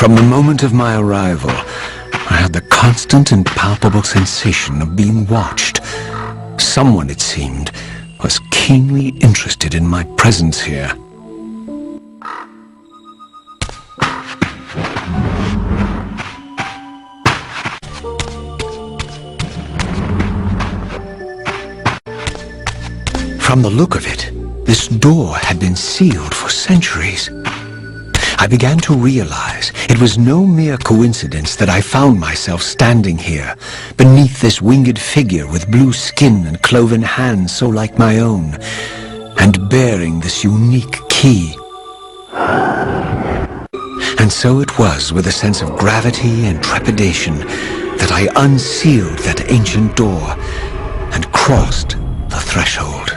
From the moment of my arrival, I had the constant and palpable sensation of being watched. Someone, it seemed, was keenly interested in my presence here. From the look of it, this door had been sealed for centuries. I began to realize it was no mere coincidence that I found myself standing here, beneath this winged figure with blue skin and cloven hands so like my own, and bearing this unique key. And so it was with a sense of gravity and trepidation that I unsealed that ancient door and crossed the threshold.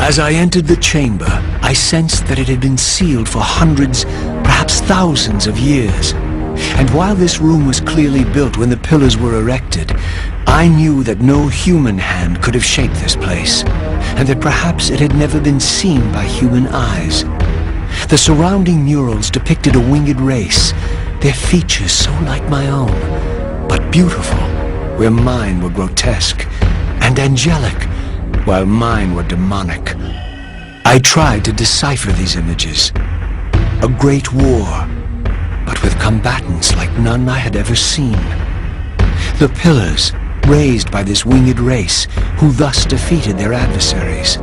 As I entered the chamber, I sensed that it had been sealed for hundreds, perhaps thousands of years. And while this room was clearly built when the pillars were erected, I knew that no human hand could have shaped this place, and that perhaps it had never been seen by human eyes. The surrounding murals depicted a winged race, their features so like my own, but beautiful, where mine were grotesque, and angelic, while mine were demonic. I tried to decipher these images. A great war, but with combatants like none I had ever seen. The pillars, raised by this winged race, who thus defeated their adversaries.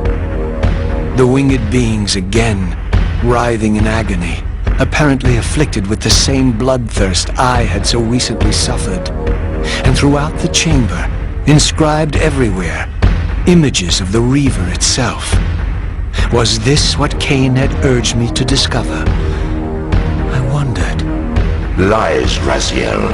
The winged beings again, writhing in agony, apparently afflicted with the same bloodthirst I had so recently suffered. And throughout the chamber, inscribed everywhere, images of the Reaver itself. Was this what Kain had urged me to discover? I wondered. Lies, Raziel.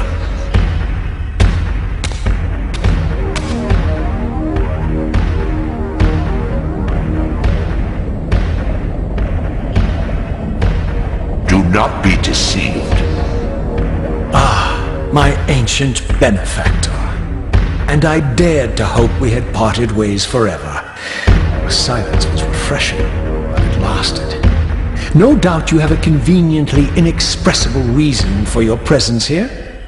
Do not be deceived. Ah, my ancient benefactor. And I dared to hope we had parted ways forever. The silence was refreshing, but it lasted. No doubt you have a conveniently inexpressible reason for your presence here?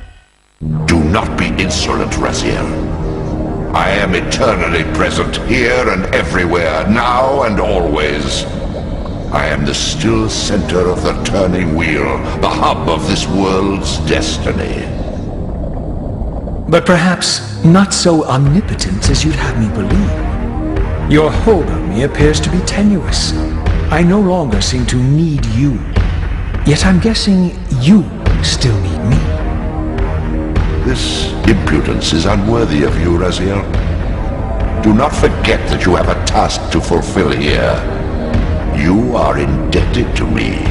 Do not be insolent, Raziel. I am eternally present here and everywhere, now and always. I am the still center of the turning wheel, the hub of this world's destiny. But perhaps not so omnipotent as you'd have me believe. Your hold on me appears to be tenuous. I no longer seem to need you. Yet I'm guessing you still need me. This impudence is unworthy of you, Raziel. Do not forget that you have a task to fulfill here. You are indebted to me.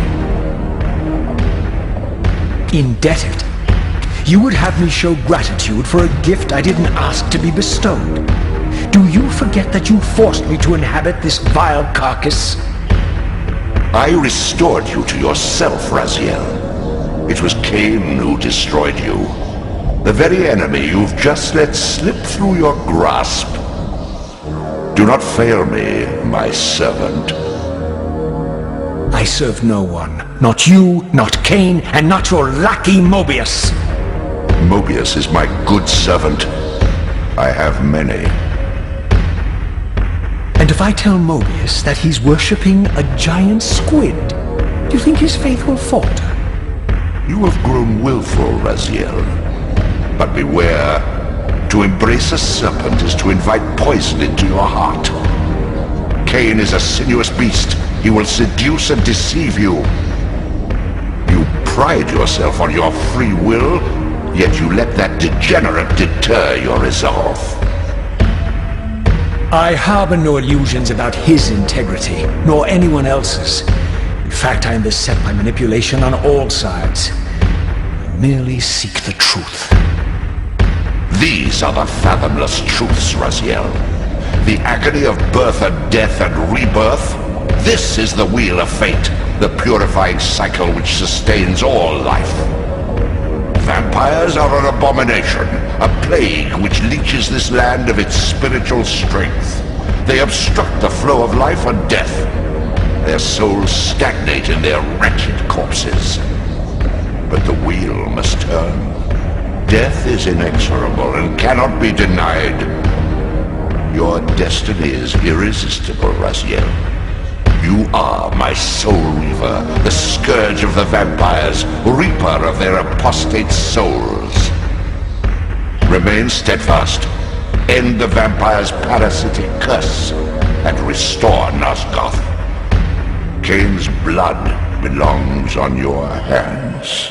Indebted? You would have me show gratitude for a gift I didn't ask to be bestowed. Do you forget that you forced me to inhabit this vile carcass? I restored you to yourself, Raziel. It was Kain who destroyed you. The very enemy you've just let slip through your grasp. Do not fail me, my servant. I serve no one. Not you, not Kain, and not your lackey Mobius. Mobius is my good servant. I have many. And if I tell Mobius that he's worshipping a giant squid, do you think his faith will falter? You have grown willful, Raziel. But beware. To embrace a serpent is to invite poison into your heart. Kain is a sinuous beast, He will seduce and deceive you. You pride yourself on your free will, yet you let that degenerate deter your resolve. I harbor no illusions about his integrity, nor anyone else's. In fact, I am beset by manipulation on all sides. I merely seek the truth. These are the fathomless truths, Raziel. The agony of birth and death and rebirth. This is the wheel of fate, the purifying cycle which sustains all life. Vampires are an abomination, a plague which leeches this land of its spiritual strength. They obstruct the flow of life and death. Their souls stagnate in their wretched corpses. But the wheel must turn. Death is inexorable and cannot be denied. Your destiny is irresistible, Raziel. You are my soul reaver, the scourge of the vampires, reaper of their apostate souls. Remain steadfast, end the vampire's parasitic curse, and restore Nosgoth. Kain's blood belongs on your hands.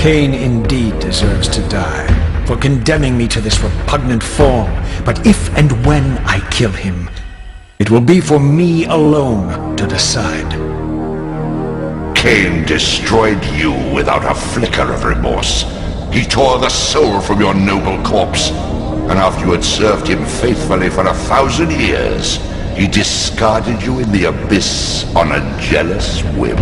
Kain indeed deserves to die, for condemning me to this repugnant form. But if and when I kill him, it will be for me alone to decide. Kain destroyed you without a flicker of remorse. He tore the soul from your noble corpse, and after you had served him faithfully for 1,000 years, he discarded you in the abyss on a jealous whim.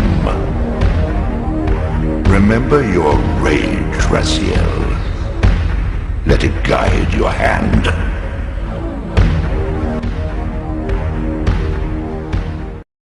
Remember your rage, Raziel. Let it guide your hand.